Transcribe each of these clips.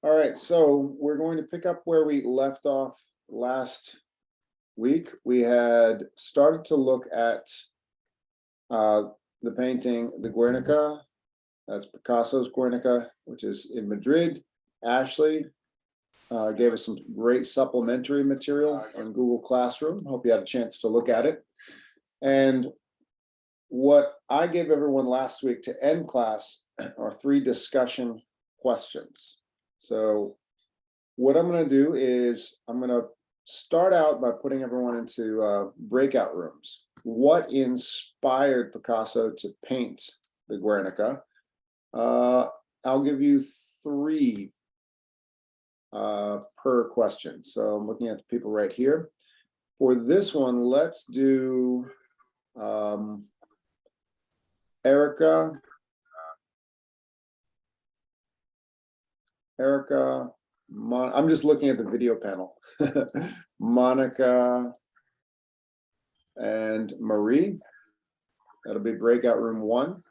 All right, so we're going to pick up where we left off last week. We had started to look at the painting, the Guernica. That's Picasso's Guernica, which is in Madrid. Ashley gave us some great supplementary material on Google Classroom. Hope you had a chance to look at it. And what I gave everyone last week to end class are 3 discussion questions. So what I'm going to do is I'm going to start out by putting everyone into breakout rooms. What inspired Picasso to paint the Guernica? I'll give you 3 per question. So I'm looking at the people right here. For this one, let's do Erica, I'm just looking at the video panel. Monica and Marie. That'll be breakout room 1.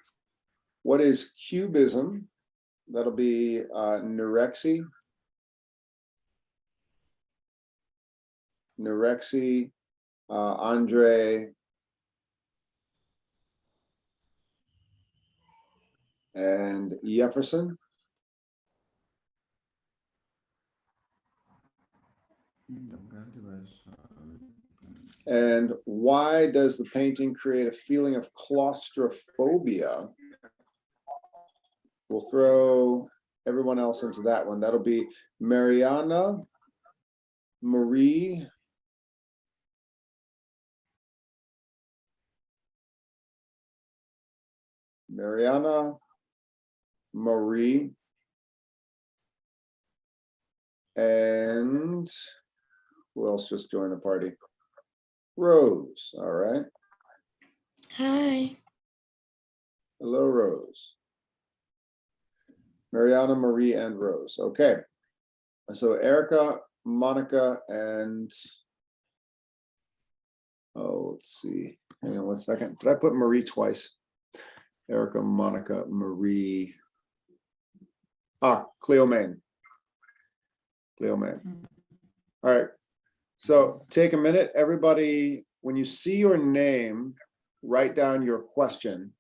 What is cubism? That'll be Nerexi, Andre, and Jefferson. And why does the painting create a feeling of claustrophobia? We'll throw everyone else into that one. That'll be Mariana, Marie, and who else just joined the party? Rose. All right. Hi. Hello, Rose. Mariana, Marie, and Rose. Okay. So Erica, Monica, and let's see. Hang on 1 second. Did I put Marie twice? Erica, Monica, Marie. Cleomane. All right. So take a minute, everybody. When you see your name, write down your question.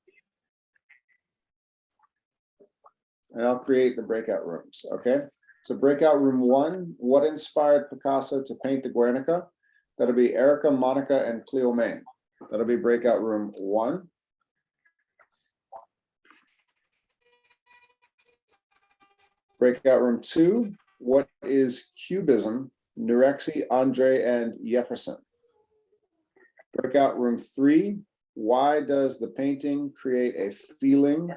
And I'll create the breakout rooms, okay? So breakout room 1, what inspired Picasso to paint the Guernica? That'll be Erica, Monica, and Cleomane. That'll be breakout room 1. Breakout room 2, what is cubism? Nerexi, Andre, and Jefferson. Breakout room 3, why does the painting create a feeling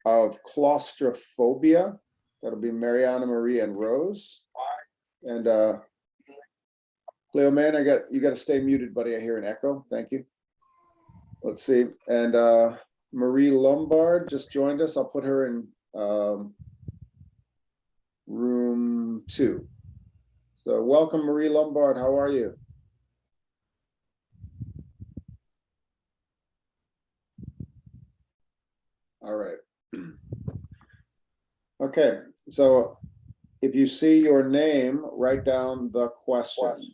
of claustrophobia? That'll be Mariana, Marie, and Rose. And Cleomane, you got to stay muted, buddy. I hear an echo. Thank you. Let's see. And Marie Lombard just joined us. I'll put her in room 2. So welcome, Marie Lombard. How are you? All right. Okay, so if you see your name, write down the question.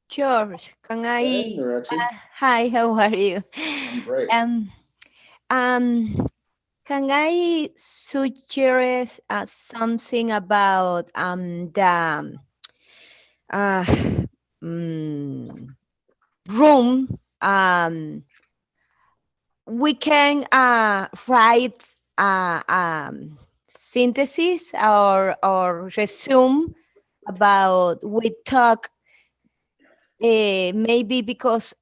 George, can I? Hey, Nerexi. Hi, how are you? I'm great. Can I suggest something about the room? We can write synthesis or resume about we talk maybe because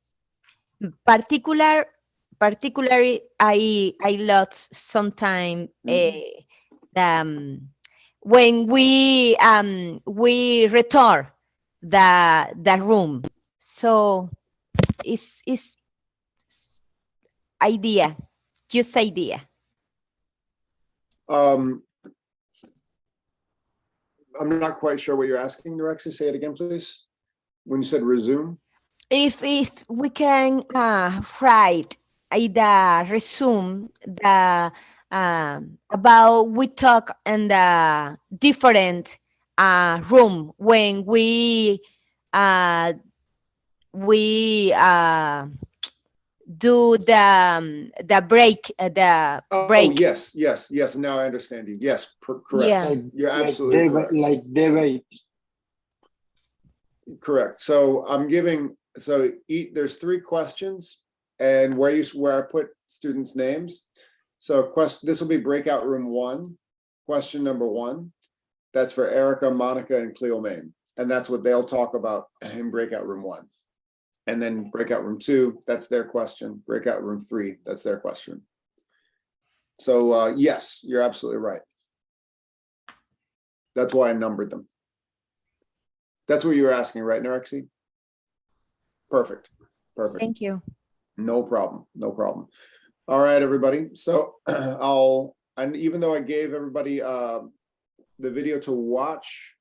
particularly I lost some time when we return the room. So it's just idea. I'm not quite sure what you're asking, Nerexi. Say it again, please. When you said resume. if we can write in the resume the about we talk in the different room when we do the break the Oh, break. yes, yes, yes. Now I understand you. Yes, correct. Yeah. You're absolutely correct. Like debate. Correct. So I'm giving, so there's 3 questions and where I put students' names. So this will be breakout room 1, question number 1. That's for Erica, Monica, and Cleomaine. And that's what they'll talk about in breakout room 1. And then breakout room 2, that's their question. Breakout room 3, that's their question. So yes, you're absolutely right. That's why I numbered them. That's what you were asking, right, Narexi? Perfect. Perfect. Thank you. No problem. No problem. All right, everybody. So and even though I gave everybody the video to watch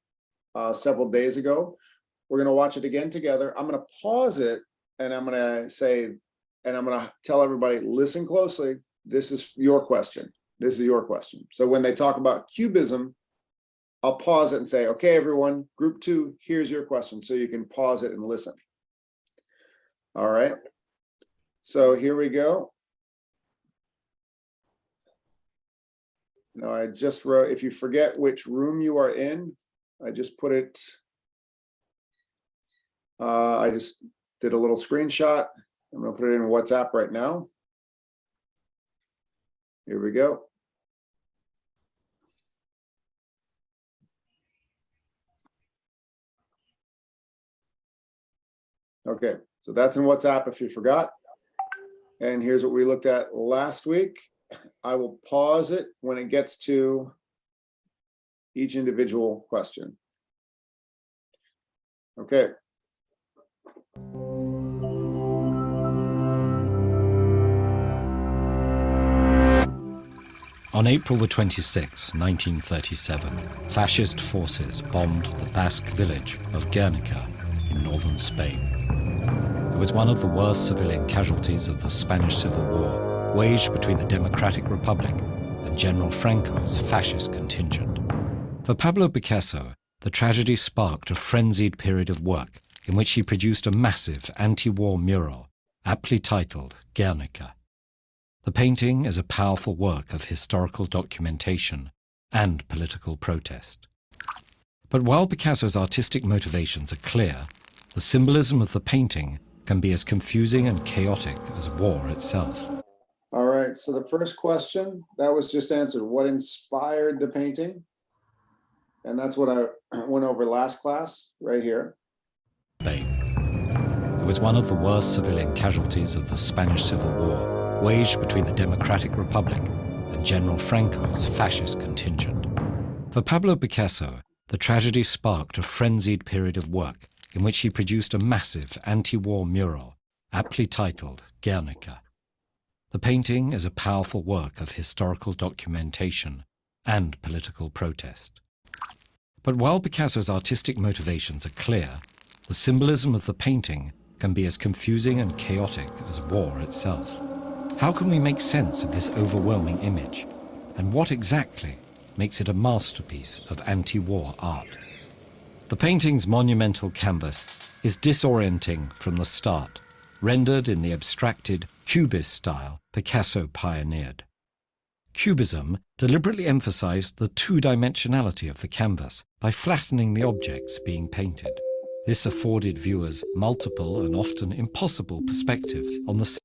several days ago, we're going to watch it again together. I'm going to pause it and I'm going to say, and I'm going to tell everybody, listen closely. This is your question. This is your question. So when they talk about cubism, I'll pause it and say, okay, everyone, group 2, here's your question. So you can pause it and listen. All right. So here we go. Now I just wrote, if you forget which room you are in, I just put it, I just did a little screenshot. I'm going to put it in WhatsApp right now. Here we go. Okay, so that's in WhatsApp if you forgot. And here's what we looked at last week. I will pause it when it gets to each individual question. Okay. On April the 26th, 1937, fascist forces bombed the Basque village of Guernica in northern Spain. It was one of the worst civilian casualties of the Spanish Civil War, waged between the Democratic Republic and General Franco's fascist contingent. For Pablo Picasso, the tragedy sparked a frenzied period of work in which he produced a massive anti-war mural, aptly titled Guernica. The painting is a powerful work of historical documentation and political protest. But while Picasso's artistic motivations are clear, the symbolism of the painting can be as confusing and chaotic as war itself. All right, so the first question, that was just answered. What inspired the painting? And that's what I went over last class, right here. Spain. It was one of the worst civilian casualties of the Spanish Civil War, waged between the Democratic Republic and General Franco's fascist contingent. For Pablo Picasso, the tragedy sparked a frenzied period of work in which he produced a massive anti-war mural, aptly titled Guernica. The painting is a powerful work of historical documentation and political protest. But while Picasso's artistic motivations are clear, the symbolism of the painting can be as confusing and chaotic as war itself. How can we make sense of this overwhelming image? And what exactly makes it a masterpiece of anti-war art? The painting's monumental canvas is disorienting from the start, rendered in the abstracted Cubist style Picasso pioneered. Cubism deliberately emphasized the two-dimensionality of the canvas by flattening the objects being painted. This afforded viewers multiple and often impossible perspectives on the...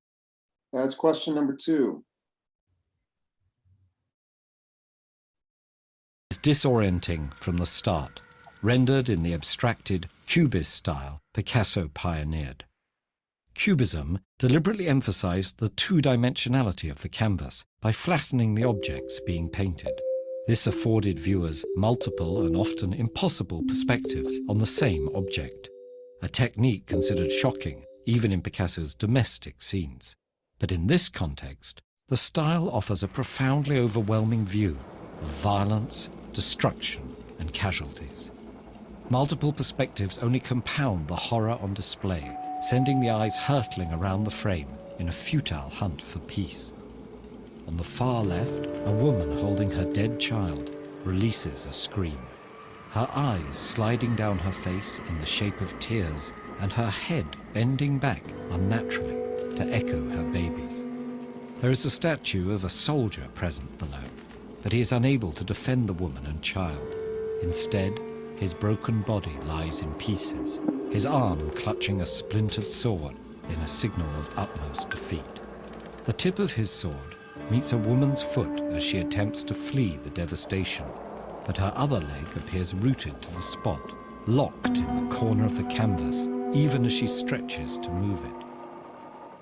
That's question number 2. Is disorienting from the start, rendered in the abstracted Cubist style Picasso pioneered. Cubism deliberately emphasized the two-dimensionality of the canvas by flattening the objects being painted. This afforded viewers multiple and often impossible perspectives on the same object, a technique considered shocking even in Picasso's domestic scenes. But in this context, the style offers a profoundly overwhelming view of violence, destruction, and casualties. Multiple perspectives only compound the horror on display sending the eyes hurtling around the frame in a futile hunt for peace. On the far left, a woman holding her dead child releases a scream, her eyes sliding down her face in the shape of tears and her head bending back unnaturally to echo her baby's. There is a statue of a soldier present below, but he is unable to defend the woman and child. Instead, his broken body lies in pieces, his arm clutching a splintered sword in a signal of utmost defeat. The tip of his sword meets a woman's foot as she attempts to flee the devastation, but her other leg appears rooted to the spot, locked in the corner of the canvas, even as she stretches to move it.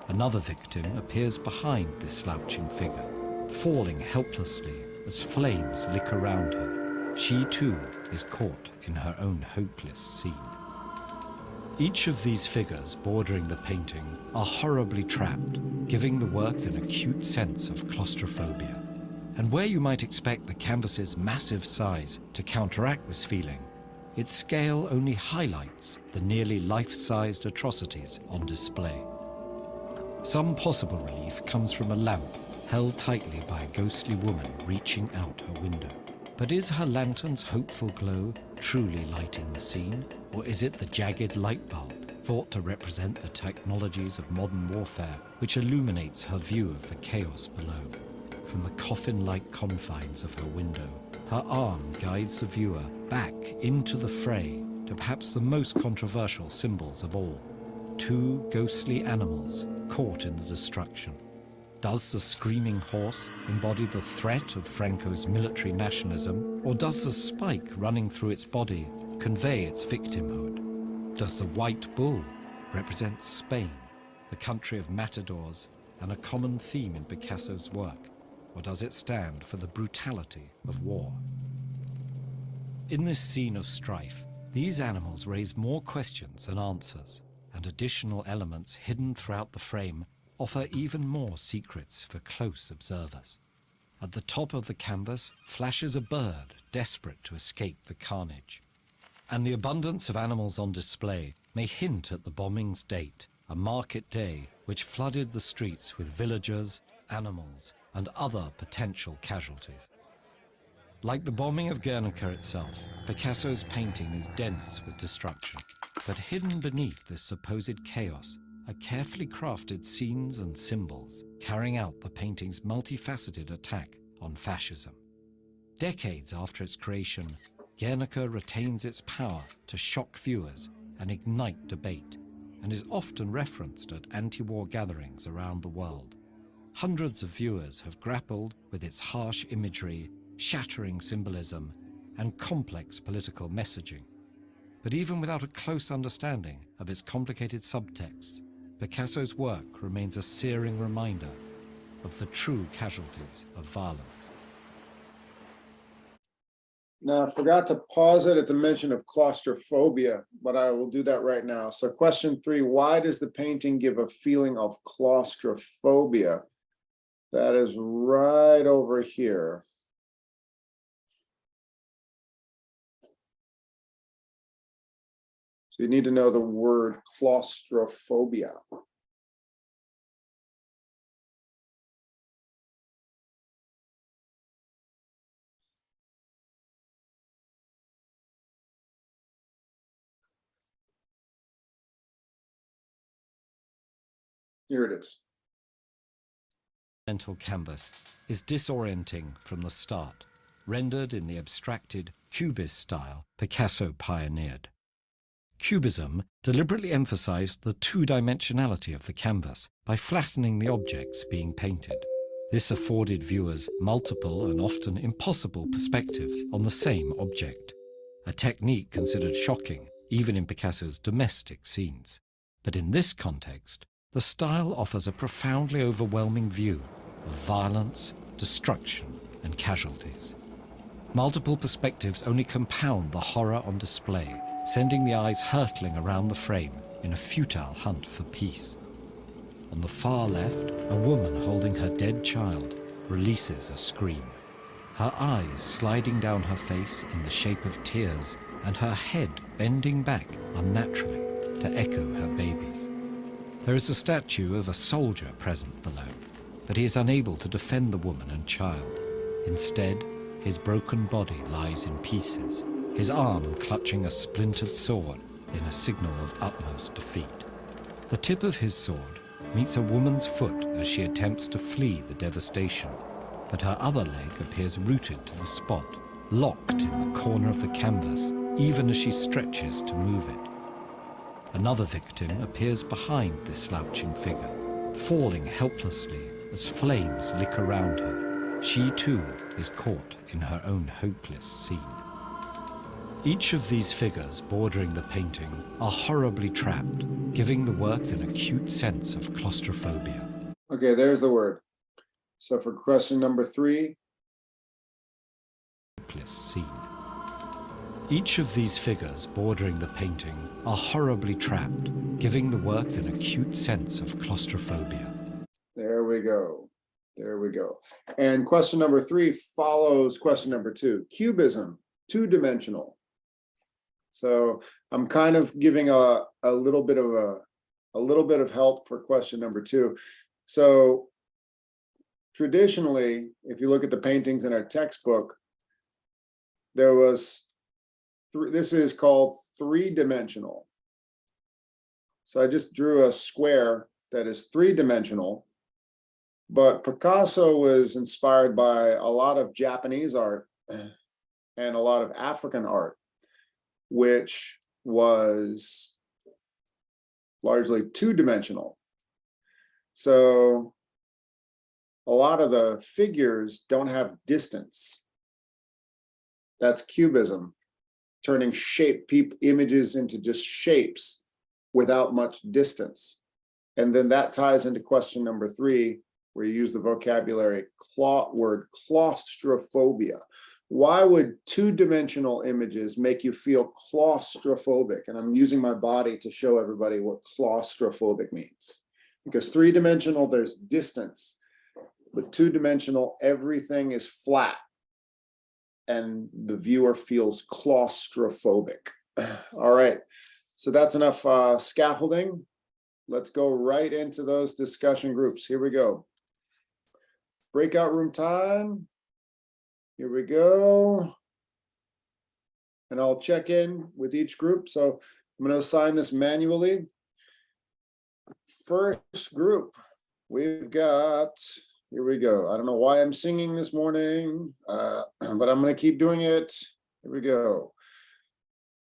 Another victim appears behind this slouching figure, falling helplessly as flames lick around her. She too is caught in her own hopeless scene. Each of these figures bordering the painting are horribly trapped, giving the work an acute sense of claustrophobia. And where you might expect the canvas's massive size to counteract this feeling, its scale only highlights the nearly life-sized atrocities on display. Some possible relief comes from a lamp held tightly by a ghostly woman reaching out her window. But is her lantern's hopeful glow truly lighting the scene? Or is it the jagged light bulb, thought to represent the technologies of modern warfare, which illuminates her view of the chaos below? From the coffin-like confines of her window, her arm guides the viewer back into the fray to perhaps the most controversial symbols of all: two ghostly animals caught in the destruction. Does the screaming horse embody the threat of Franco's military nationalism, or does the spike running through its body convey its victimhood? Does the white bull represent Spain, the country of matadors, and a common theme in Picasso's work, or does it stand for the brutality of war? In this scene of strife, these animals raise more questions than answers, and additional elements hidden throughout the frame offer even more secrets for close observers. At the top of the canvas flashes a bird desperate to escape the carnage. And the abundance of animals on display may hint at the bombing's date, a market day which flooded the streets with villagers, animals, and other potential casualties. Like the bombing of Guernica itself, Picasso's painting is dense with destruction, but hidden beneath this supposed chaos are carefully crafted scenes and symbols carrying out the painting's multifaceted attack on fascism. Decades after its creation, Guernica retains its power to shock viewers and ignite debate, and is often referenced at anti-war gatherings around the world. Hundreds of viewers have grappled with its harsh imagery, shattering symbolism, and complex political messaging. But even without a close understanding of its complicated subtext, Picasso's work remains a searing reminder of the true casualties of violence. Now, I forgot to pause it at the mention of claustrophobia, but I will do that right now. So question 3, why does the painting give a feeling of claustrophobia? That is right over here. So you need to know the word claustrophobia. Here it is. Mental canvas is disorienting from the start, rendered in the abstracted Cubist style Picasso pioneered. Cubism deliberately emphasized the two-dimensionality of the canvas by flattening the objects being painted. This afforded viewers multiple and often impossible perspectives on the same object, a technique considered shocking even in Picasso's domestic scenes. But in this context, the style offers a profoundly overwhelming view of violence, destruction, and casualties. Multiple perspectives only compound the horror on display, sending the eyes hurtling around the frame in a futile hunt for peace. On the far left, a woman holding her dead child releases a scream, her eyes sliding down her face in the shape of tears and her head bending back unnaturally to echo her baby's. There is a statue of a soldier present below, but he is unable to defend the woman and child. Instead, his broken body lies in pieces, his arm clutching a splintered sword in a signal of utmost defeat. The tip of his sword meets a woman's foot as she attempts to flee the devastation, but her other leg appears rooted to the spot, locked in the corner of the canvas, even as she stretches to move it. Another victim appears behind this slouching figure, falling helplessly as flames lick around her. She too is caught in her own hopeless scene. Each of these figures bordering the painting are horribly trapped, giving the work an acute sense of claustrophobia. Okay, there's the word. So for question number 3. Hopeless scene. Each of these figures bordering the painting are horribly trapped, giving the work an acute sense of claustrophobia. There we go. There we go. And question number 3 follows question number 2. Cubism, two-dimensional. So I'm kind of giving a little bit of help for question number 2. So traditionally, if you look at the paintings in our textbook, there was this is called three-dimensional. So I just drew a square that is three-dimensional, but Picasso was inspired by a lot of Japanese art and a lot of African art, which was largely two-dimensional. So a lot of the figures don't have distance. That's cubism, turning images into just shapes without much distance. And then that ties into question number 3, where you use the vocabulary word claustrophobia. Why would two-dimensional images make you feel claustrophobic? And I'm using my body to show everybody what claustrophobic means. Because three-dimensional, there's distance, but two-dimensional, everything is flat, and the viewer feels claustrophobic. All right, so that's enough scaffolding. Let's go right into those discussion groups. Here we go. Breakout room time. Here we go. And I'll check in with each group. So I'm going to assign this manually. First group, we've got, here we go. I don't know why I'm singing this morning, but I'm going to keep doing it. Here we go.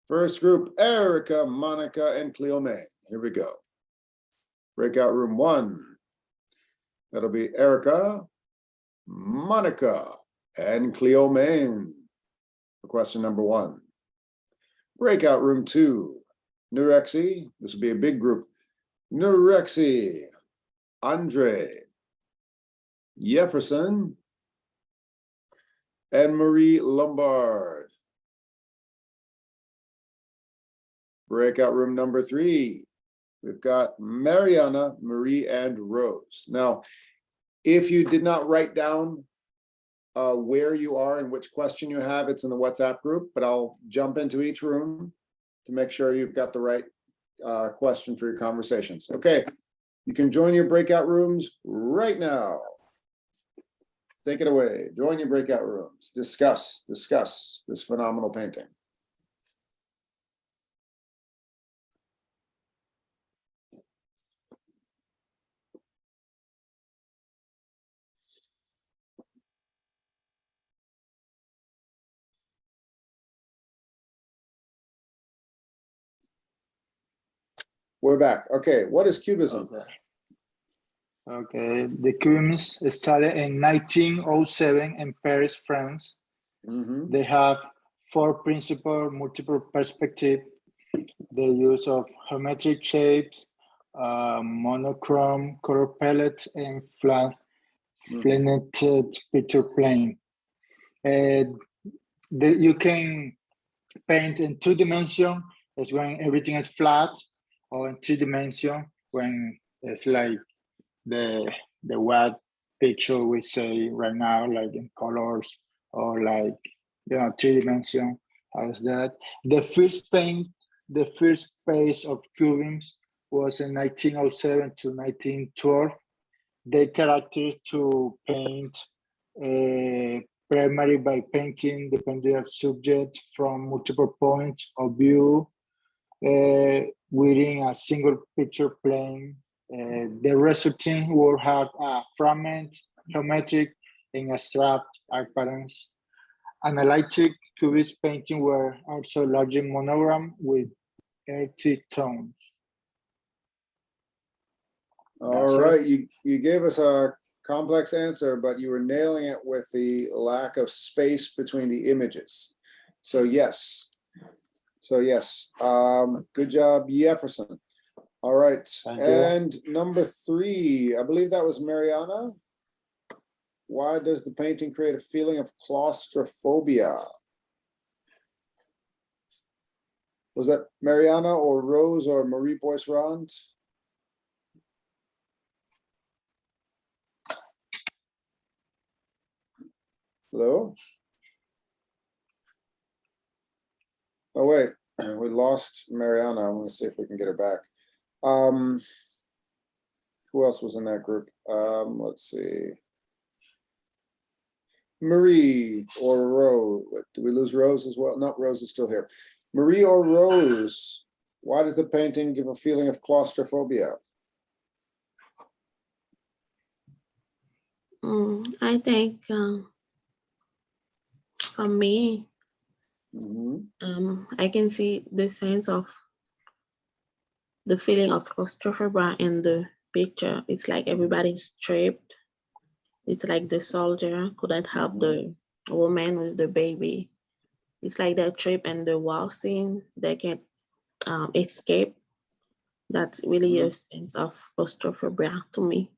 First group, Erica, Monica, and Cleome. Here we go. Breakout room 1. That'll be Erica, Monica, and Cleome for question number 1. Breakout room 2, Nurexi. This will be a big group. Nurexi, Andre, Jefferson, and Marie Lombard. Breakout room number 3, we've got Mariana, Marie, and Rose. Now, if you did not write down where you are and which question you have, it's in the WhatsApp group, but I'll jump into each room to make sure you've got the right question for your conversations. Okay, you can join your breakout rooms right now. Take it away. Join your breakout rooms. Discuss this phenomenal painting. We're back. Okay, what is Cubism? Okay, the Cubism started in 1907 in Paris, France. Mm-hmm. They have 4 principal multiple perspective, the use of geometric shapes, monochrome, color palette, and flattened picture plane. You can paint in 2 dimensions, that's when everything is flat, or in 3 dimensions when it's like the what picture we say right now, like in colors, or like 3 dimension as that. The first phase of Cubism was in 1907 to 1912. They characterized to paint primarily by painting dependent subjects from multiple points of view within a single picture plane. The resulting will have a fragment, geometric, and abstract appearance. Analytic cubist painting were also largely monogram with earthy tones. All right, you gave us a complex answer, but you were nailing it with the lack of space between the images. So yes. Good job, Jefferson. All right, Thank you. and number 3, I believe that was Mariana. Why does the painting create a feeling of claustrophobia? Was that Mariana or Rose or Marie Boisserand? Hello? Oh, wait, we lost Mariana. I'm gonna see if we can get her back. Who else was in that group? Let's see. Marie or Rose. Did we lose Rose as well? No, Rose is still here. Marie or Rose, why does the painting give a feeling of claustrophobia? I think for me, I can see the sense of the feeling of claustrophobia in the picture. It's like everybody's trapped. It's like the soldier couldn't help the woman with the baby. It's like they're trapped in the war scene. They can't escape. That's really a sense of claustrophobia to me.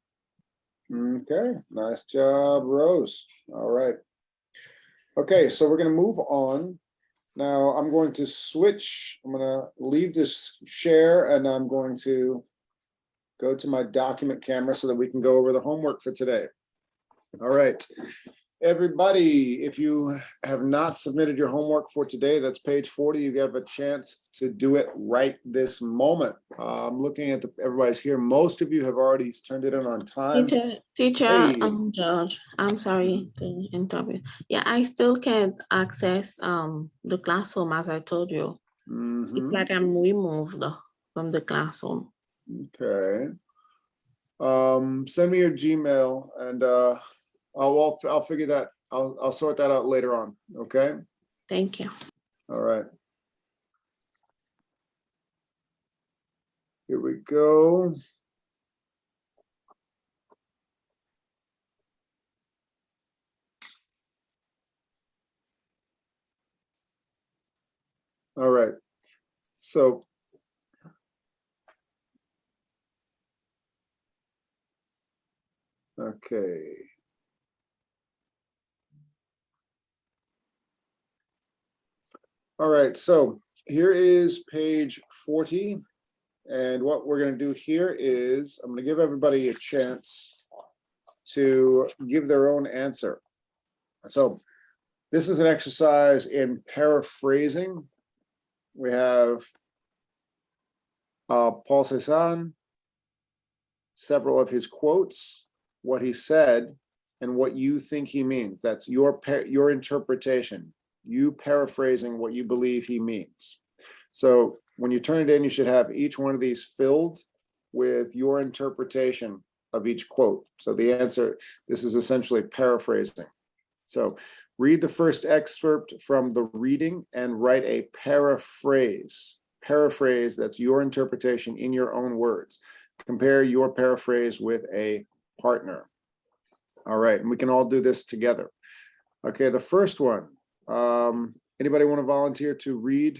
Okay, nice job, Rose. All right. Okay, so we're gonna move on. Now I'm going to switch. I'm gonna leave this share and I'm going to go to my document camera so that we can go over the homework for today. All right, everybody, if you have not submitted your homework for today, that's page 40. You have a chance to do it right this moment. I'm looking at everybody's here. Most of you have already turned it in on time. Teacher, Hey. George, I'm sorry to interrupt you. Yeah, I still can't access the classroom as I told you. It's like I'm removed from the classroom. Okay. Send me your Gmail and I'll figure that. I'll sort that out later on. Okay. Thank you. All right. Here we go. All right. So okay. All right, so here is page 40. And what we're going to do here is I'm going to give everybody a chance to give their own answer. So this is an exercise in paraphrasing. We have Paul Cézanne, several of his quotes, what he said, and what you think he means. That's your interpretation. You paraphrasing what you believe he means. So when you turn it in, you should have each one of these filled with your interpretation of each quote. So the answer, this is essentially paraphrasing. So read the first excerpt from the reading and write a paraphrase. Paraphrase, that's your interpretation in your own words. Compare your paraphrase with a partner. All right, and we can all do this together. Okay, the first one. Anybody want to volunteer to read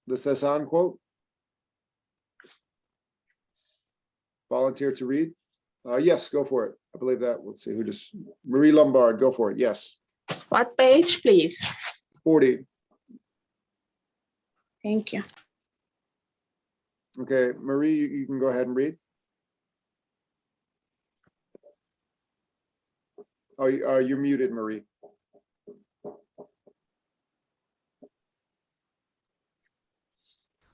the Cézanne quote? Volunteer to read? Yes, go for it. I believe that. Let's see who just. Marie Lombard, go for it. Yes. What page, please? 40. Thank you. Okay, Marie, you can go ahead and read. Oh, you're muted, Marie.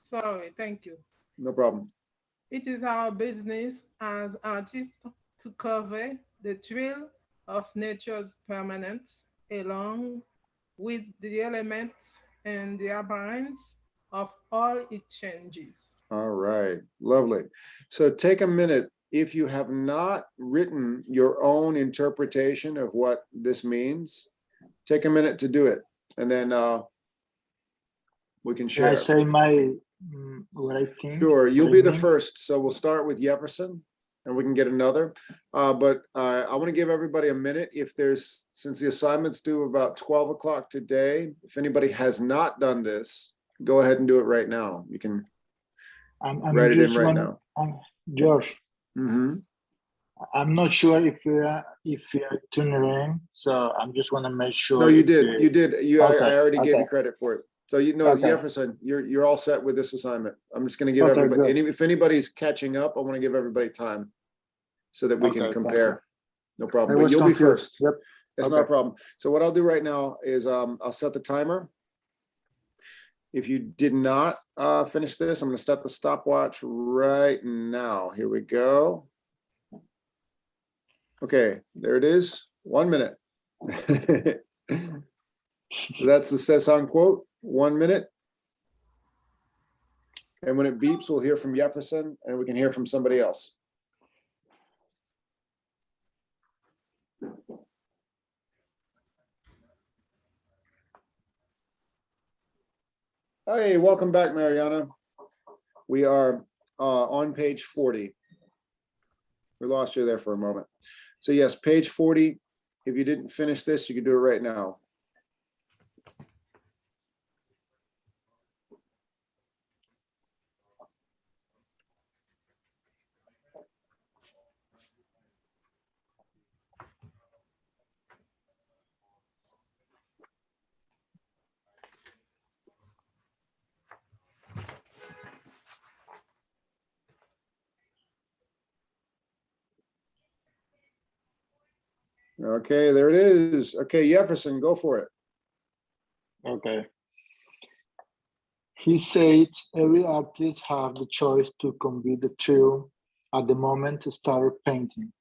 Sorry, thank you. No problem. It is our business as artists to cover the thrill of nature's permanence along with the elements and the appearance of all its changes. All right, lovely. So take a minute. If you have not written your own interpretation of what this means, take a minute to do it, and then we can Can I share. say my what I think? Sure, you'll what be I the mean? first. So we'll start with Jefferson, and we can get another. But I want to give everybody a minute. If there's, since the assignment's due about 12 o'clock today, if anybody has not done this, go ahead and do it right now. You can I'm write it in just right one. now. Josh, Mm-hmm. I'm not sure if you're tuning in, so I'm just want to make sure. No, you if did. You did. Okay, I already gave okay. you credit for it. So you know, Okay. Jefferson, you're all set with this assignment. I'm just going to give Okay, everybody. good. If anybody's catching up, I want to give everybody time so that we Okay, can thank you. compare. No I problem. But was you'll be confused. first. Yep. That's not a Okay. problem. So what I'll do right now is I'll set the timer. If you did not finish this, I'm going to set the stopwatch right now. Here we go. Okay, there it is. 1 minute. So that's the Cezanne quote, 1 minute. And when it beeps, we'll hear from Jefferson and we can hear from somebody else. Hey, welcome back, Mariana. We are on page 40. We lost you there for a moment. So yes, page 40. If you didn't finish this, you can do it right now. Okay, there it is. Okay, Jefferson, go for it. Okay. He said every artist have the choice to convey the truth at the moment to start painting.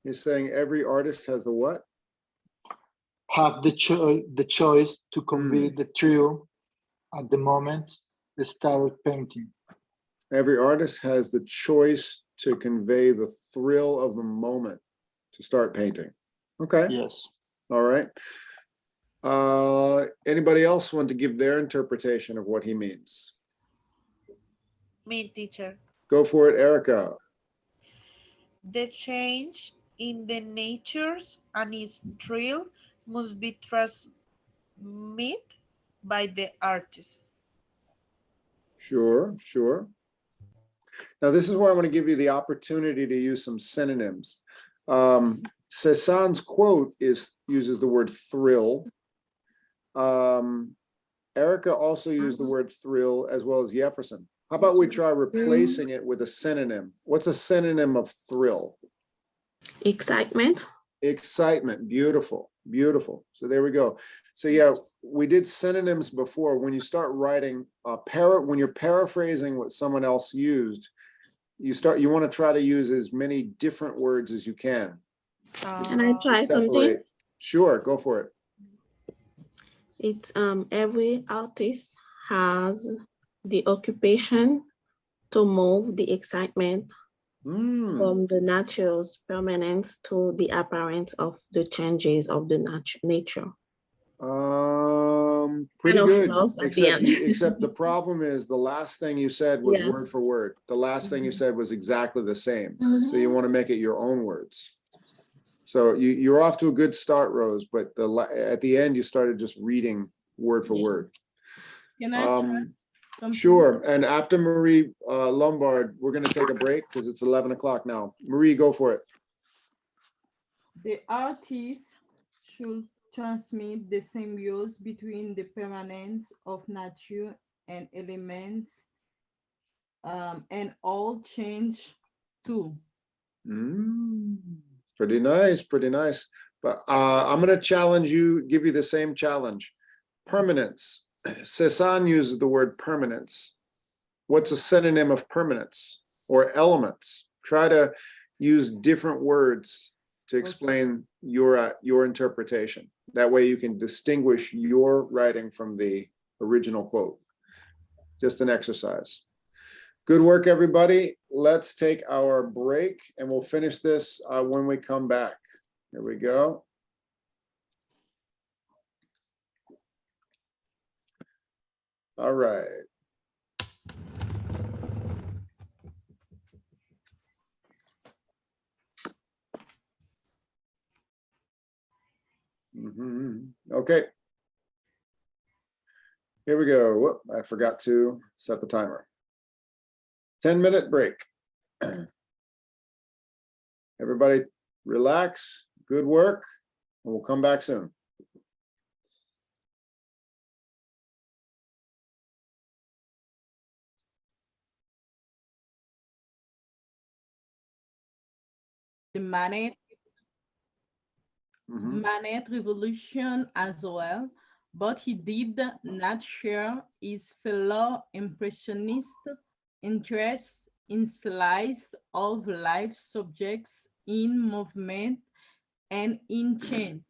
You're saying every artist has the what? Have the choice to convey the truth at the moment they start painting. Every artist has the choice to convey the thrill of the moment to start painting. Okay. Yes. All right. Anybody else want to give their interpretation of what he means? Me, teacher. Go for it, Erica. The change in the natures and its thrill must be transmitted by the artist. Sure, sure. Now, this is where I want to give you the opportunity to use some synonyms. Cezanne's quote uses the word thrill. Erica also used the word thrill as well as Jefferson. How about we try replacing it with a synonym? What's a synonym of thrill? Excitement. Excitement. Beautiful, beautiful. So there we go. So yeah, we did synonyms before. When you start writing when you're paraphrasing what someone else used, you want to try to use as many different words as you can. Can I try something? Separate. Sure, go for it. It's every artist has the occupation to move the excitement from the nature's permanence to the appearance of the changes of the nature. Pretty Kind of good. lost at the end. Except the problem is the last thing you said was Yeah. word for word. The last thing you said was exactly the same. So you want to make it your own words. So you're off to a good start, Rose, but at the end you started just reading word for word. Can I try something? Sure. And after Marie Lombard, we're going to take a break because it's 11 o'clock now. Marie, go for it. The artist should transmit the symbiosis between the permanence of nature and elements and all change too. Pretty nice, pretty nice. But I'm going to challenge you, give you the same challenge. Permanence. Cezanne uses the word permanence. What's a synonym of permanence or elements? Try to use different words to explain your interpretation. That way you can distinguish your writing from the original quote. Just an exercise. Good work, everybody. Let's take our break and we'll finish this when we come back. Here we go. All right. Okay. Here we go. Whoop, I forgot to set the timer. 10-minute break. Everybody relax. Good work. And we'll come back soon. The Manet revolution as well, but he did not share his fellow impressionist interest in slice of life subjects in movement and in change.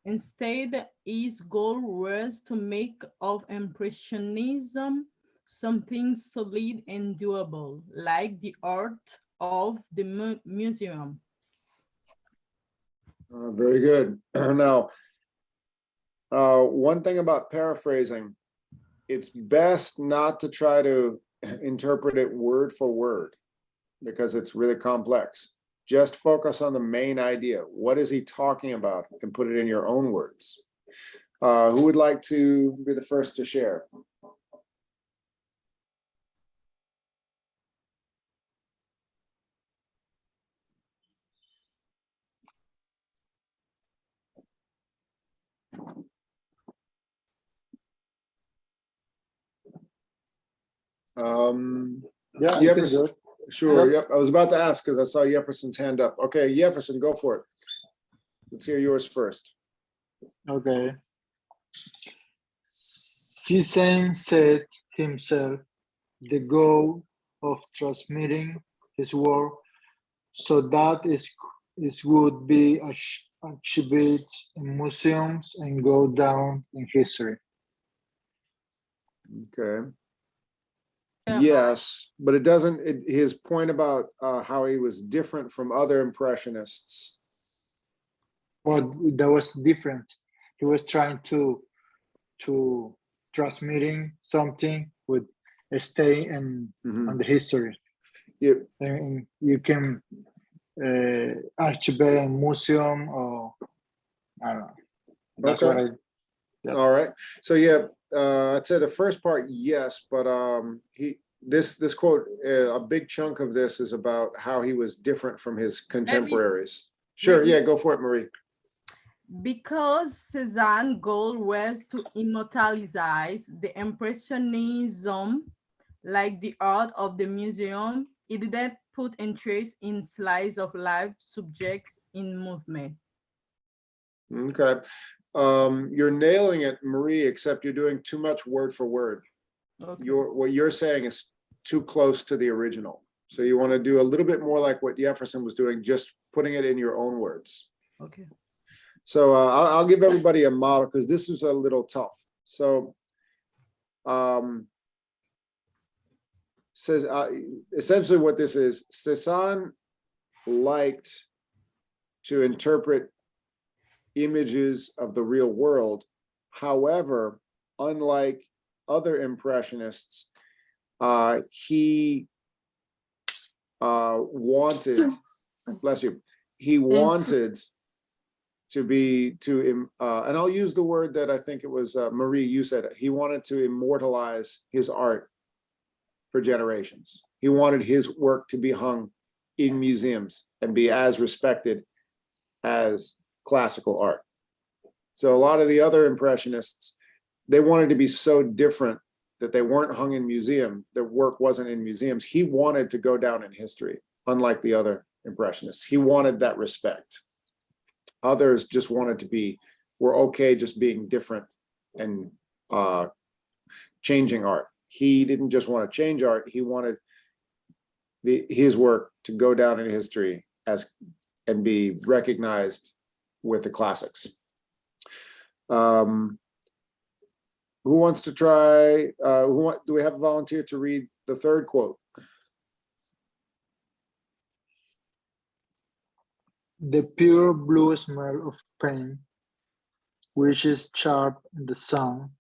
Instead, his goal was to make of Impressionism something solid and doable, like the art of the museum. Very good. Now, one thing about paraphrasing, it's best not to try to interpret it word for word because it's really complex. Just focus on the main idea. What is he talking about? And put it in your own words. Who would like to be the first to share? Yeah, Jefferson. Sure. Yep. I was about to ask because I saw Jefferson's hand up. Okay, Jefferson, go for it. Let's hear yours first. Okay. Cezanne said himself the goal of transmitting his work so that it would be achieved in museums and go down in history. Okay. Yes, but it doesn't, his point about how he was different from other impressionists. But that was different. He was trying to transmitting something would stay in on the history. Yep. And you can archive a museum or I don't know. That's Okay. what I. Yeah. All right. So yeah, I'd say the first part, yes, but this quote, a big chunk of this is about how he was different from his contemporaries. Sure. Yeah, go for it, Marie. Because Cezanne's goal was to immortalize the Impressionism, like the art of the museum, he didn't put interest in slice of life subjects in movement. Okay. You're nailing it, Marie, except you're doing too much word for word. Okay. What you're saying is too close to the original. So you want to do a little bit more like what Jefferson was doing, just putting it in your own words. Okay. So I'll give everybody a model because this is a little tough. So says essentially what this is, Cezanne liked to interpret images of the real world. However, unlike other impressionists, he wanted, bless you, he wanted to be and I'll use the word that I think it was Marie, you said it. He wanted to immortalize his art for generations. He wanted his work to be hung in museums and be as respected as classical art. So a lot of the other impressionists, they wanted to be so different that they weren't hung in museum, their work wasn't in museums. He wanted to go down in history, unlike the other impressionists. He wanted that respect. Others just wanted to be, were okay just being different and changing art. He didn't just want to change art, he wanted his work to go down in history as and be recognized with the classics. Who wants to try, do we have a volunteer to read the third quote? The pure blue smell of paint, which is sharp in the sun,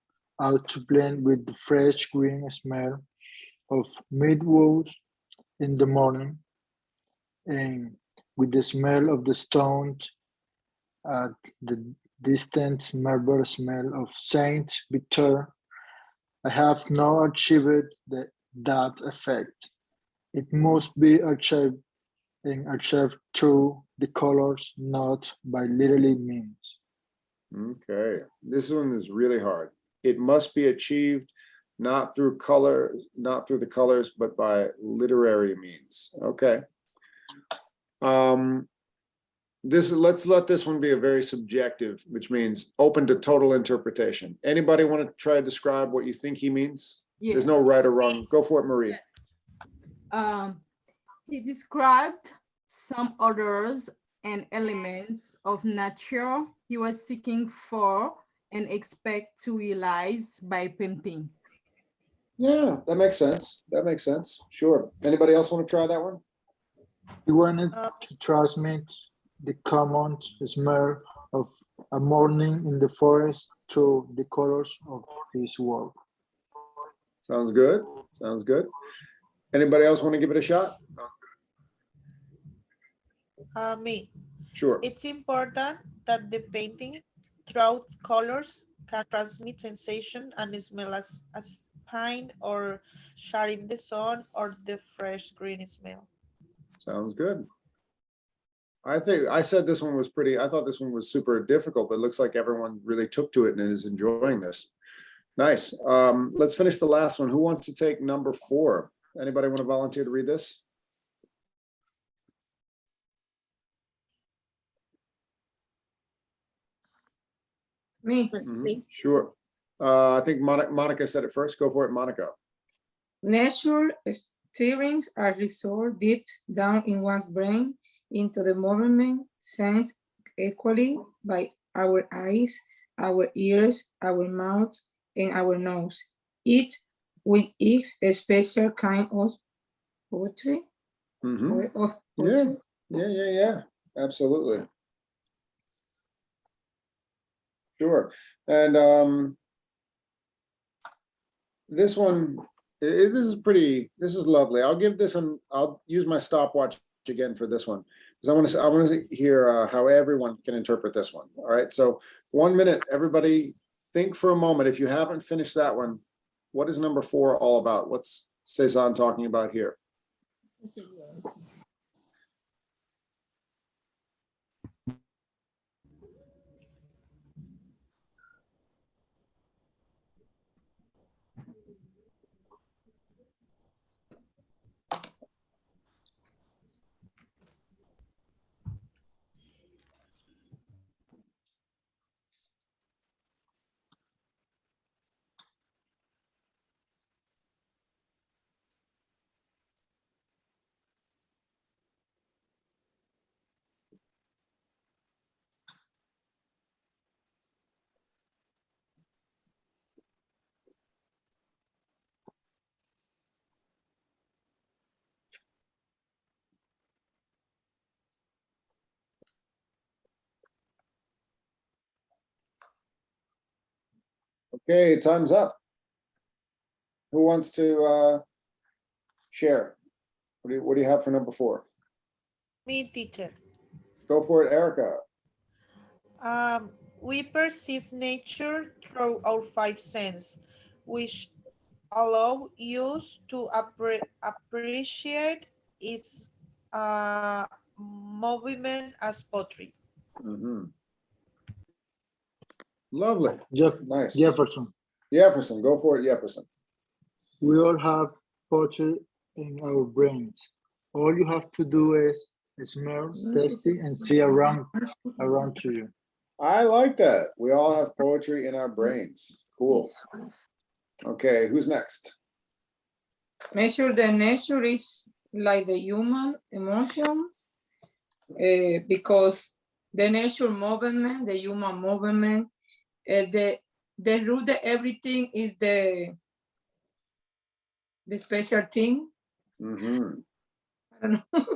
out to blend with the fresh green smell of midwood in the morning, and with the smell of the stones at the distant marble smell of Saint Victor. I have not achieved that effect. It must be achieved and achieved through the colors, not by literally means. Okay, this one is really hard. It must be achieved not through color, not through the colors, but by literary means. Okay. Let's let this one be a very subjective, which means open to total interpretation. Anybody want to try to describe what you think he means? Yeah. There's no right or wrong. Go for it, Marie. He described some odors and elements of nature he was seeking for and expect to realize by painting. Yeah, that makes sense. That makes sense. Sure. Anybody else want to try that one? He wanted to transmit the common smell of a morning in the forest through the colors of his work. Sounds good. Sounds good. Anybody else want to give it a shot? Me. Sure. It's important that the painting throughout colors can transmit sensation and smell as pine or shade in the sun or the fresh green smell. Sounds good. I think I said this one was pretty, I thought this one was super difficult, but it looks like everyone really took to it and is enjoying this. Nice. Let's finish the last one. Who wants to take number 4? Anybody want to volunteer to read this? Me. Sure. I think Monica said it first. Go for it, Monica. Nature stirrings are restored deep down in one's brain into the movement sensed equally by our eyes, our ears, our mouth, and our nose. Each with its a special kind of poetry. Yeah. Absolutely. Sure. And this one, this is lovely. I'll give this I'll use my stopwatch again for this one because I want to hear how everyone can interpret this one. All right. So 1 minute, everybody think for a moment. If you haven't finished that one, what is number 4 all about? What's Cezanne talking about here? Okay, time's up. Who wants to share? What do you have for number 4? Me, teacher. Go for it, Erica. We perceive nature through our 5 senses, which allow us to appreciate its movement as poetry. Lovely. Nice. Jefferson. Jefferson, go for it, Jefferson. We all have poetry in our brains. All you have to do is smell, taste it, and see around to you. I like that. We all have poetry in our brains. Cool. Okay, who's next? Measure the nature is like the human emotions, because the nature movement, the human movement, the root of everything is the special thing. Mhm. I don't know.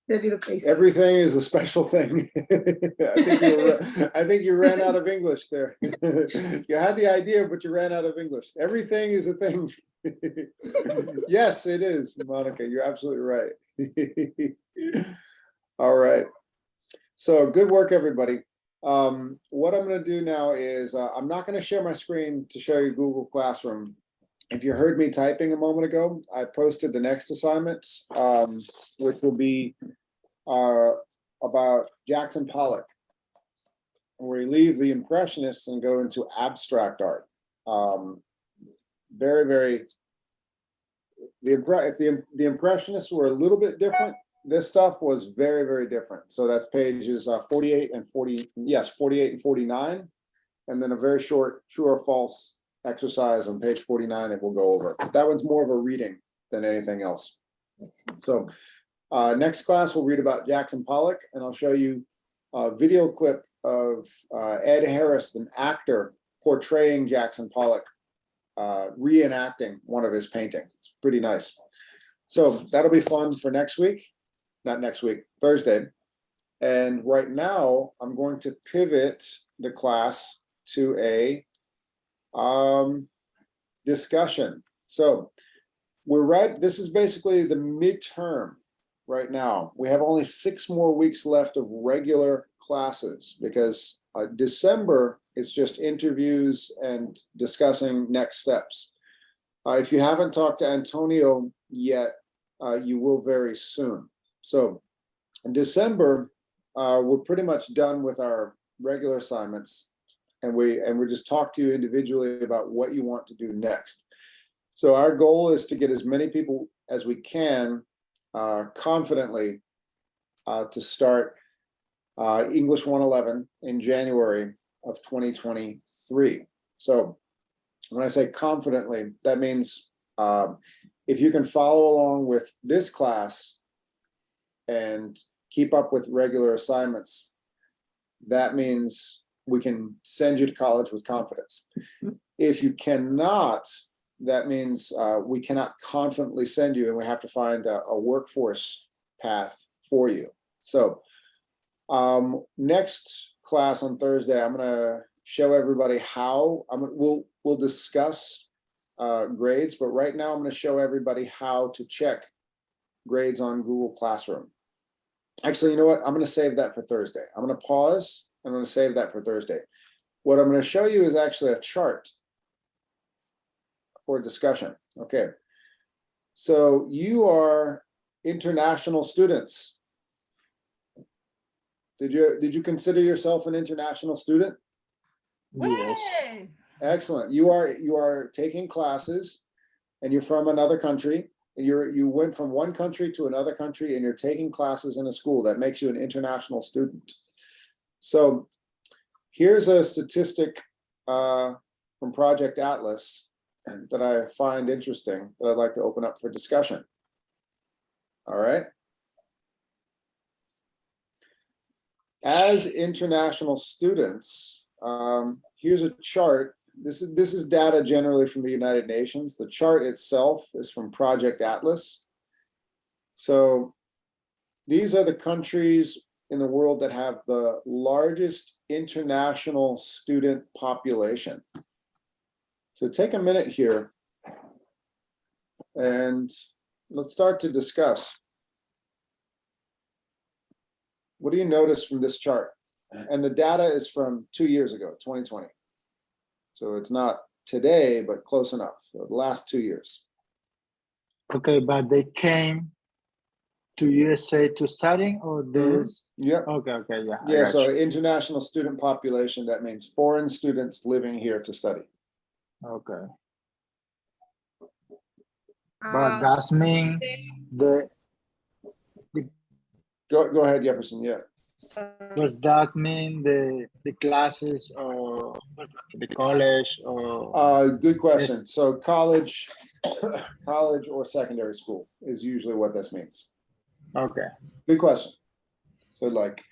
The little face. Everything is a special thing. I think you ran out of English there. You had the idea, but you ran out of English. Everything is a thing. Yes, it is, Monica. You're absolutely right. All right. So good work, everybody. What I'm going to do now is I'm not going to share my screen to show you Google Classroom. If you heard me typing a moment ago, I posted the next assignment, which will be about Jackson Pollock, where we leave the Impressionists and go into abstract art. Very, very. If the Impressionists were a little bit different, this stuff was very, very different. So that's pages 48 and 40. Yes, 48 and 49, and then a very short true or false exercise on page 49 that we'll go over. That one's more of a reading than anything else. So next class, we'll read about Jackson Pollock, and I'll show you a video clip of Ed Harris, an actor portraying Jackson Pollock, reenacting one of his paintings. It's pretty nice. So that'll be fun for next week. Not next week, Thursday. And right now, I'm going to pivot the class to a discussion. So this is basically the midterm right now. We have only 6 more weeks left of regular classes because December is just interviews and discussing next steps. If you haven't talked to Antonio yet, you will very soon. So in December, we're pretty much done with our regular assignments, and we just talk to you individually about what you want to do next. So our goal is to get as many people as we can confidently to start English 111 in January of 2023. So when I say confidently, that means if you can follow along with this class and keep up with regular assignments, that means we can send you to college with confidence. If you cannot, that means we cannot confidently send you, and we have to find a workforce path for you. So next class on Thursday, I'm going to show everybody how we'll discuss grades, but right now I'm going to show everybody how to check grades on Google Classroom. Actually, you know what? I'm going to save that for Thursday. I'm going to pause. I'm going to save that for Thursday. What I'm going to show you is actually a chart for discussion. Okay. So you are international students. Did you consider yourself an international student? Yes. Way! Excellent. You are taking classes, and you're from another country. You went from one country to another country, and you're taking classes in a school. That makes you an international student. So here's a statistic from Project Atlas that I find interesting that I'd like to open up for discussion. All right. As international students, here's a chart. This is data generally from the United Nations. The chart itself is from Project Atlas. So these are the countries in the world that have the largest international student population. So take a minute here and let's start to discuss. What do you notice from this chart? And the data is from 2 years ago, 2020. So it's not today, but close enough. So the last 2 years. Okay, but they came to USA to study, or this? Yeah. Okay, yeah. I Yeah, got so you. international student population, that means foreign students living here to study. Okay. But that means the Go ahead, Jefferson, yeah. Does that mean the classes or the college or Good question. So college, college or secondary school is usually what this means. okay? Good question. So like,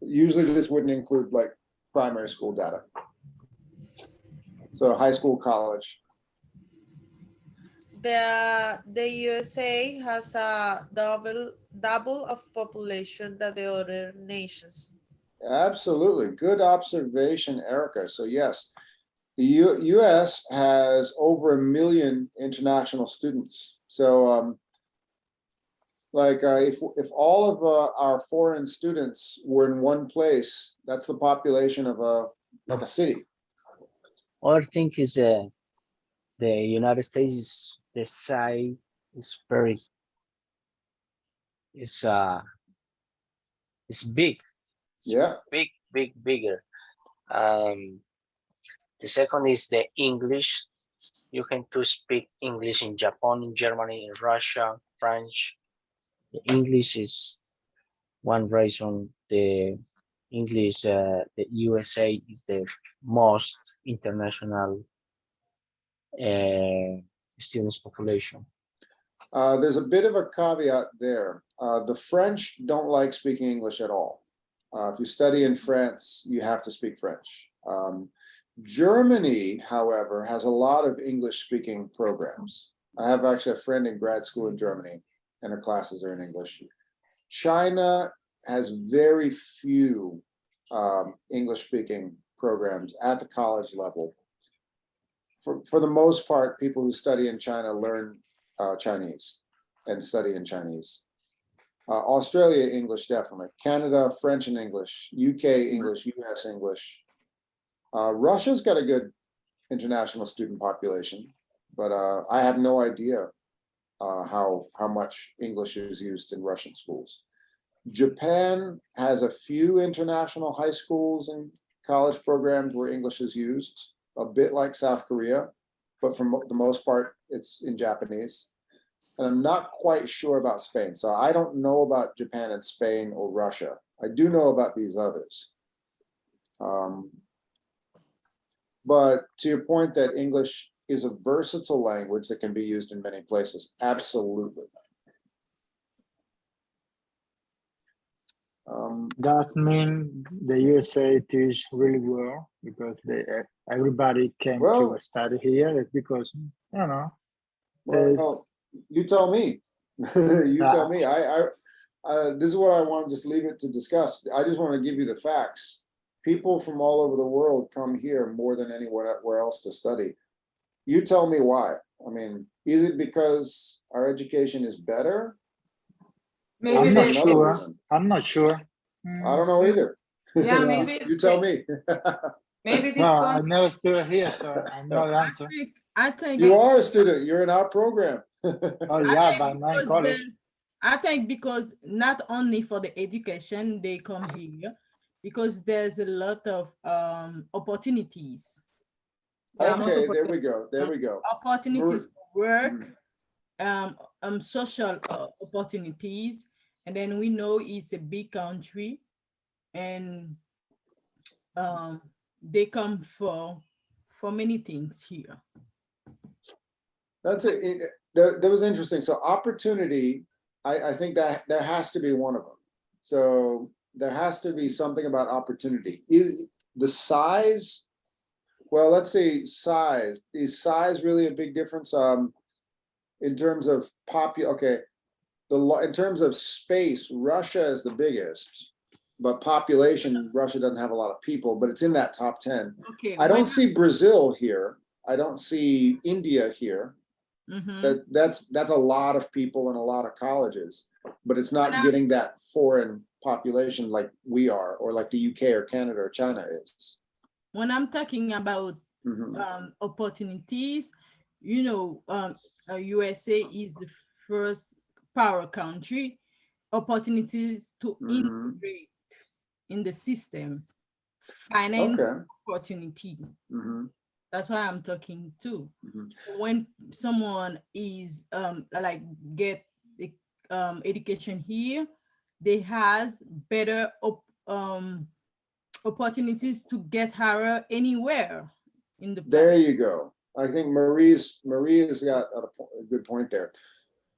usually this wouldn't include like primary school data. So high school, college. The USA has a double of population than the other nations. Absolutely. Good observation, Erica. So yes, the US has over 1 million international students. So if all of our foreign students were in one place, that's the population of a city. Other thing is the United States is the size is very it's big. It's Yeah. bigger. The second is the English. You can to speak English in Japan, in Germany, in Russia, French. The English is one reason. The English, the USA is the most international students population. There's a bit of a caveat there. The French don't like speaking English at all. If you study in France, you have to speak French. Germany, however, has a lot of English-speaking programs. I have actually a friend in grad school in Germany, and her classes are in English. China has very few English-speaking programs at the college level. For the most part, people who study in China learn Chinese and study in Chinese. Australia, English, definitely. Canada, French and English. UK, English, US, English. Russia's got a good international student population, but I have no idea how much English is used in Russian schools. Japan has a few international high schools and college programs where English is used, a bit like South Korea, but for the most part, it's in Japanese. And I'm not quite sure about Spain. So I don't know about Japan and Spain or Russia. I do know about these others. But to your point that English is a versatile language that can be used in many places, absolutely. That means the USA teach really well because everybody came to study here. It's because well, you tell me. You tell me. This is what I want to just leave it to discuss. I just want to give you the facts. People from all over the world come here more than anywhere else to study. You tell me why. I mean, is it because our education is better? Maybe I'm not sure. Reason? I'm not sure. I don't know either. Yeah, maybe You tell me. maybe this No, I never stood here, so I know the answer. I think You are a student. You're in our program. Oh yeah, but not in college. I think because not only for the education they come here, because there's a lot of opportunities. Okay, there we go. There we go. Opportunities for work, social opportunities, and then we know it's a big country, and they come for many things here. That's it. That was interesting. So opportunity, I think that there has to be one of them. So there has to be something about opportunity. Is the size? Well, let's say size. Is size really a big difference? In terms of in terms of space, Russia is the biggest, but population, Russia doesn't have a lot of people, but it's in that top 10. Okay. I don't see Brazil here. I don't see India here. That's a lot of people and a lot of colleges, but it's not getting that foreign population like we are, or like the UK or Canada or China is. When I'm talking about opportunities, USA is the first power country. Opportunities to integrate in the system, finance opportunity. That's why I'm talking too. When someone is get the education here, they has better opportunities to get hired anywhere in the There planet. you go. I think Marie's got a good point there.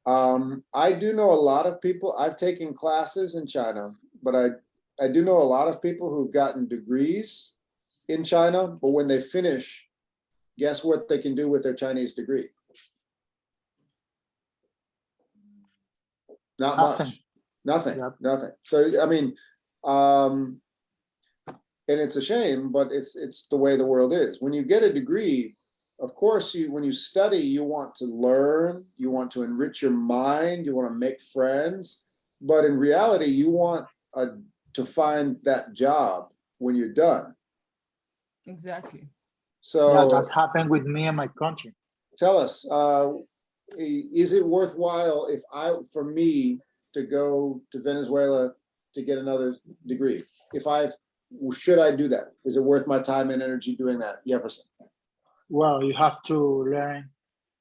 I do know a lot of people. I've taken classes in China, but I do know a lot of people who've gotten degrees in China, but when they finish, guess what they can do with their Chinese degree? Not Nothing. much. Nothing. Yep. Nothing. So I mean, and it's a shame, but it's the way the world is. When you get a degree, of course, when you study, you want to learn, you want to enrich your mind, you want to make friends, but in reality, you want to find that job when you're done. Exactly. So Yeah, that's happened with me and my country. tell us, is it worthwhile for me to go to Venezuela to get another degree? Should I do that? Is it worth my time and energy doing that? Jefferson. Well, you have to learn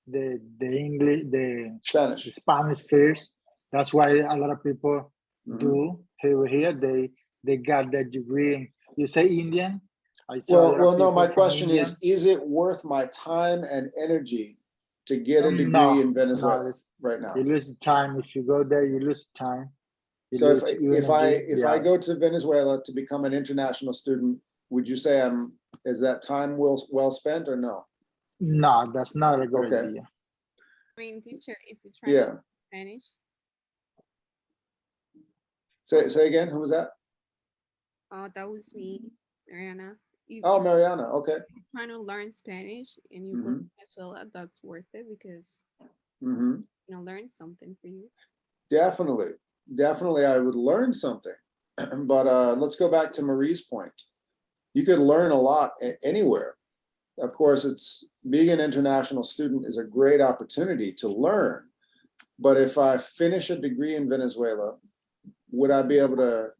the English, the Spanish. Spanish first. That's why a lot of people Mhm. do over here. They got their degree. In, you say Indian? I saw a lot of Well, no, people my from question India. is it worth my time and energy to get a degree No, in Venezuela no, right now? you lose time. If you go there, you lose time. You So lose energy. if I go to Venezuela to become an international student, would you say is that time well spent or no? No, that's not a good Okay. idea. I mean, teacher, if you try Yeah. Spanish, Say again, who was that? that was me, Mariana. If Oh, Mariana, okay. you're trying to learn Spanish and you go to Venezuela, that's worth it because Hmm. learn something for you. Definitely I would learn something. But let's go back to Marie's point. You could learn a lot anywhere. Of course, being an international student is a great opportunity to learn. But if I finish a degree in Venezuela, would I be able to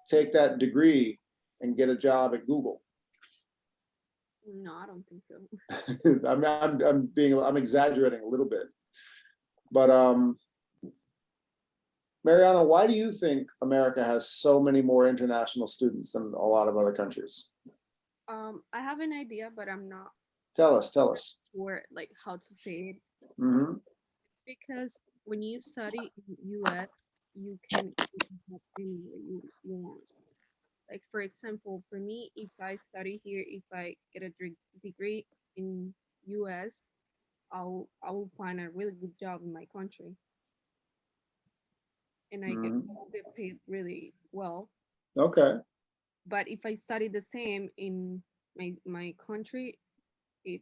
take that degree and get a job at Google? No, I don't think so. I'm exaggerating a little bit. But Mariana, why do you think America has so many more international students than a lot of other countries? I have an idea, but I'm not Tell us. sure like how to say it. Hmm. It's because when you study in US, you can go anywhere you want. Like for example, for me, if I study here, if I get a degree in US, I will find a really good job in my country, and I will get paid really well. Okay. But if I study the same in my country, it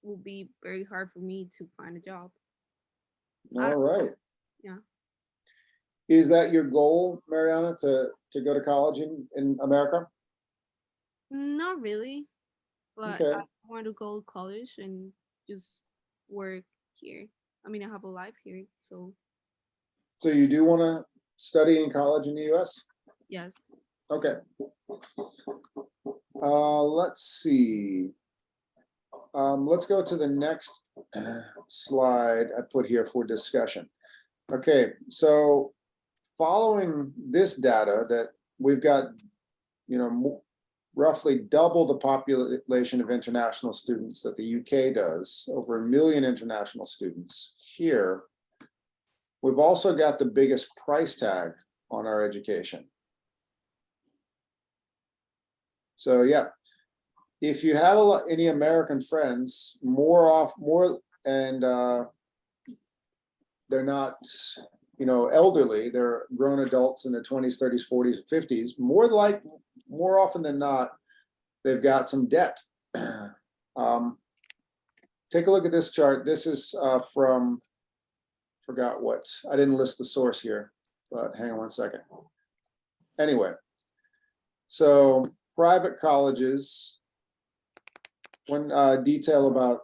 will be very hard for me to find a job. All right. Yeah. Is that your goal, Mariana, to go to college in America? Not really, but Okay. I want to go to college and just work here. I mean, I have a life here, so So you do want to study in college in the US? yes. Okay. Let's see. Let's go to the next slide I put here for discussion. Okay, so following this data that we've got, roughly double the population of international students that the UK does, over 1 million international students here. We've also got the biggest price tag on our education. So yeah, if you have any American friends, they're not, elderly, they're grown adults in their 20s, 30s, 40s, and 50s, more often than not, they've got some debt. Take a look at this chart. This is from, forgot what, I didn't list the source here, but hang on one second. Anyway, so private colleges, one detail about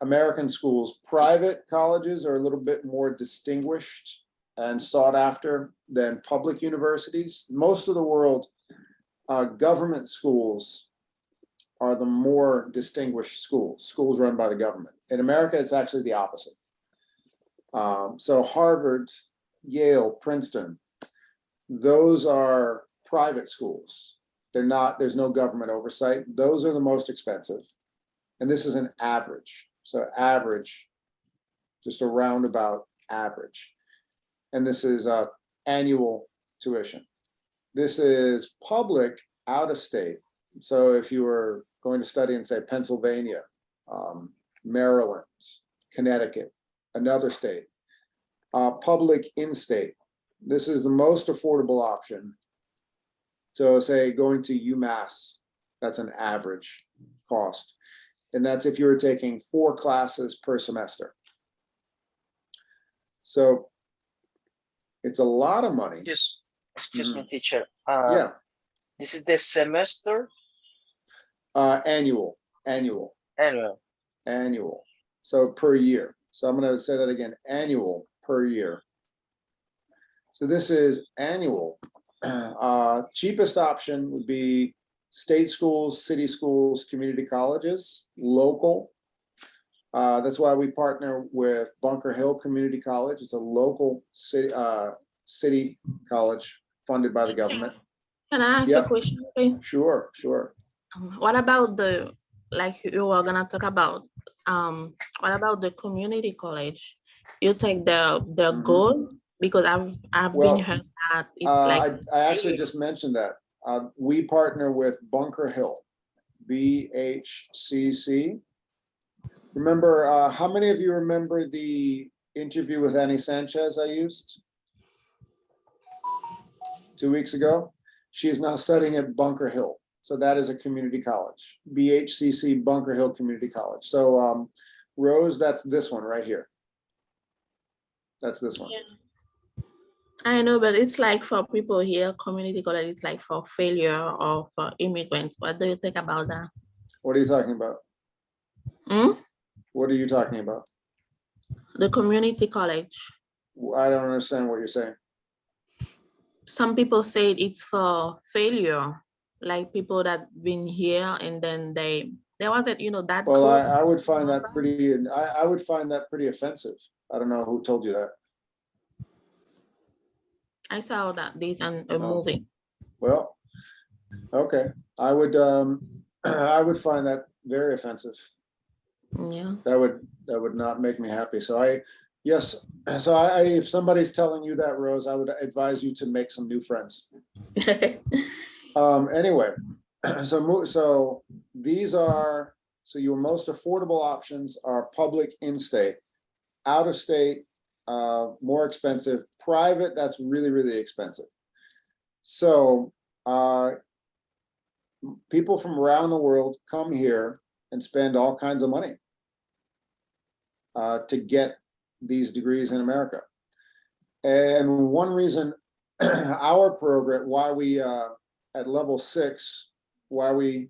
American schools, private colleges are a little bit more distinguished and sought after than public universities. Most of the world, government schools are the more distinguished schools run by the government. In America, it's actually the opposite. So Harvard, Yale, Princeton, those are private schools. They're not, there's no government oversight. Those are the most expensive. And this is an average. So average, just a roundabout average. And this is annual tuition. This is public out of state. So if you were going to study in, say, Pennsylvania, Maryland, Connecticut, another state, public in-state, this is the most affordable option. So say going to UMass, that's an average cost. And that's if you're taking 4 classes per semester. So it's a lot of money. Excuse me, teacher. Yeah. This is the semester? Annual. Annual. So per year. So I'm going to say that again, annual per year. So this is annual. Cheapest option would be state schools, city schools, community colleges, local. That's why we partner with Bunker Hill Community College. It's a local city college funded by the government. Can I ask Yep. a question? Please? Sure. What about the, like you were gonna talk about, what about the community college? You take the gold, because I've Well, been heard that it's like I actually just mentioned that. We partner with Bunker Hill, BHCC. Remember, how many of you remember the interview with Annie Sanchez I used 2 weeks ago? She is now studying at Bunker Hill. So that is a community college, BHCC Bunker Hill Community College. So Rose, that's this one right here. That's this one. Yeah. I know, but it's like for people here, community college, it's like for failure or for immigrants. What do you think about that? What are you talking about? What are you talking about? The community college. I don't understand what you're saying. Some people say it's for failure, like people that been here and then they wasn't, that. Well, I would find that pretty, I would find that pretty offensive. I don't know who told you that. I saw that this and a movie. Well, okay. I would find that very offensive. Yeah. That would not make me happy. So if somebody's telling you that, Rose, I would advise you to make some new friends. Anyway, so these are, so your most affordable options are public in-state, out of state, more expensive, private, that's really, really expensive. So people from around the world come here and spend all kinds of money to get these degrees in America. And one reason our program, why we at level 6, why we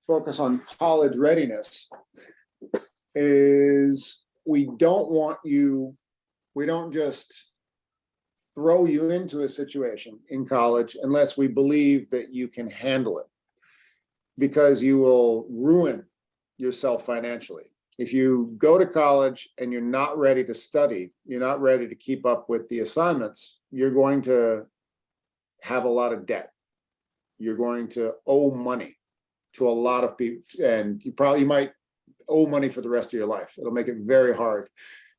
focus on college readiness is we don't just throw you into a situation in college unless we believe that you can handle it, because you will ruin yourself financially. If you go to college and you're not ready to study, you're not ready to keep up with the assignments, you're going to have a lot of debt. You're going to owe money to a lot of people, and you might owe money for the rest of your life. It'll make it very hard.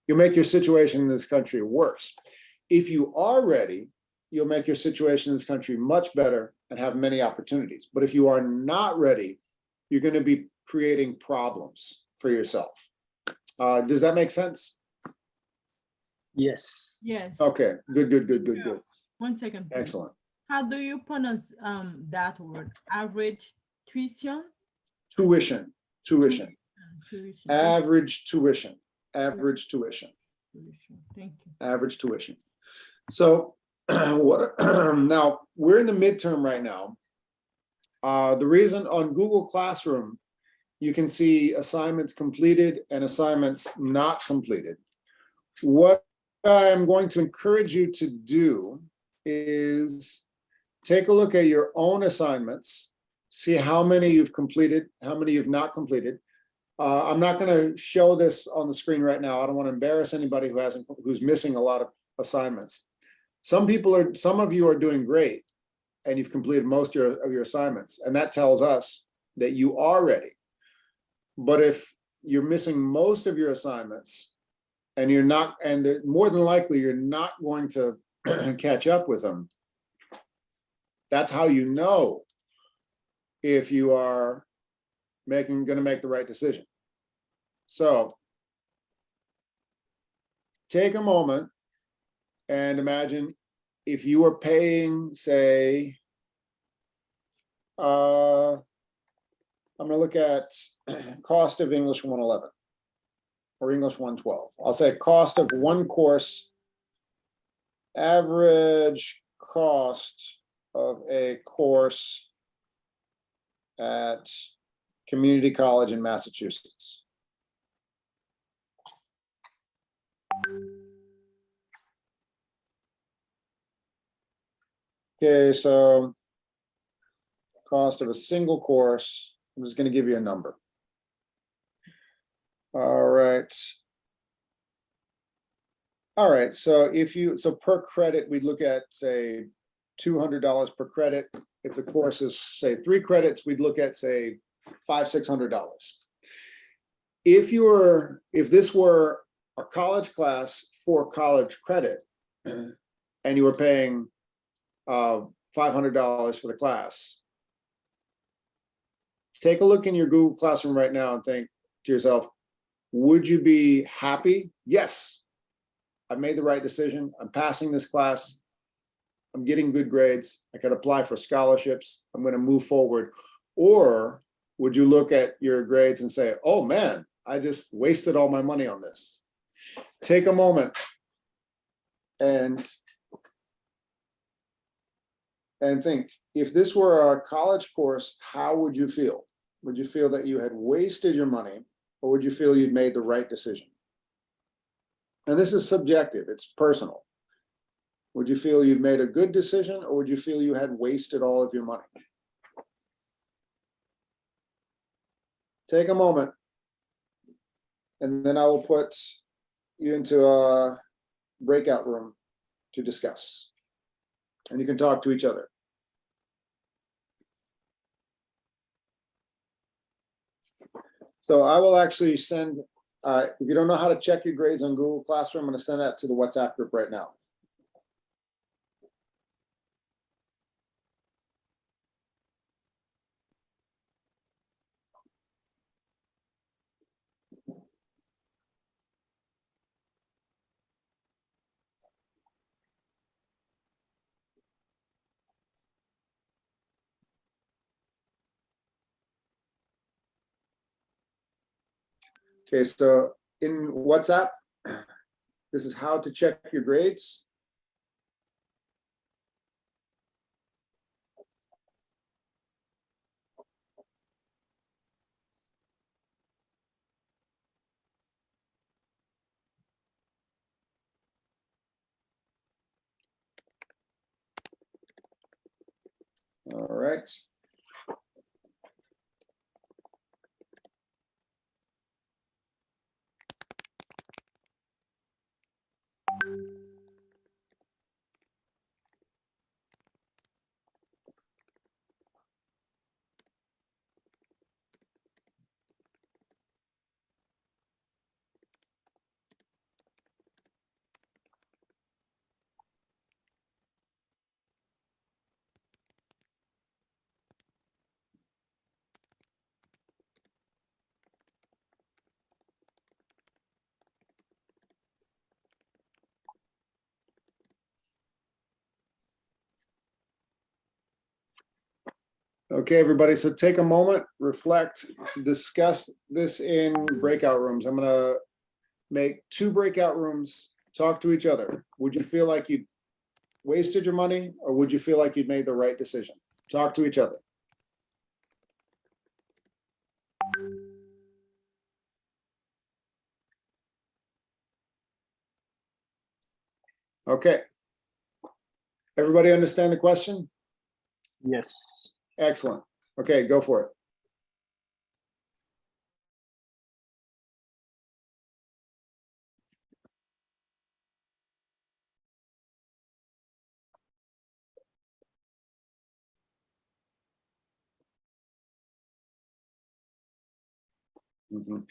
You'll make your situation in this country worse. If you are ready, you'll make your situation in this country much better and have many opportunities. But if you are not ready, you're going to be creating problems for yourself. Does that make sense? Yes. Yes. Okay, good. 1 second. Please. Excellent. How do you pronounce that word? Average tuition? Tuition. Tuition. Average tuition. Thank you. Average tuition. So now we're in the midterm right now. The reason on Google Classroom, you can see assignments completed and assignments not completed. What I'm going to encourage you to do is take a look at your own assignments, see how many you've completed, how many you've not completed. I'm not going to show this on the screen right now. I don't want to embarrass anybody who's missing a lot of assignments. Some of you are doing great and you've completed most of your assignments, and that tells us that you are ready. But if you're missing most of your assignments and you're not, and more than likely you're not going to catch up with them, that's how you know if you are going to make the right decision. So take a moment and imagine if you were paying, say, I'm going to look at cost of English 111 or English 112. I'll say cost of one course, average cost of a course at community college in Massachusetts. Okay, so cost of a single course, I'm just going to give you a number. All right. All right, so per credit, we'd look at, say, $200 per credit. If the course is, say, 3 credits, we'd look at, say, $500-600. If this were a college class for college credit, and you were paying $500 for the class, take a look in your Google Classroom right now and think to yourself, would you be happy? Yes, I've made the right decision. I'm passing this class. I'm getting good grades. I could apply for scholarships. I'm going to move forward. Or would you look at your grades and say, oh man, I just wasted all my money on this? Take a moment and think, if this were a college course, how would you feel? Would you feel that you had wasted your money, or would you feel you'd made the right decision? And this is subjective, it's personal. Would you feel you've made a good decision, or would you feel you had wasted all of your money? Take a moment, and then I will put you into a breakout room to discuss. And you can talk to each other. So I will actually send, if you don't know how to check your grades on Google Classroom, I'm going to send that to the WhatsApp group right now. Okay, so in WhatsApp, this is how to check your grades. All right. Okay, everybody, so take a moment, reflect, discuss this in breakout rooms. I'm gonna make 2 breakout rooms, talk to each other. Would you feel like you wasted your money, or would you feel like you'd made the right decision? Talk to each other. Okay. Everybody understand the question? Yes. Excellent. Okay, go for it. Mhm.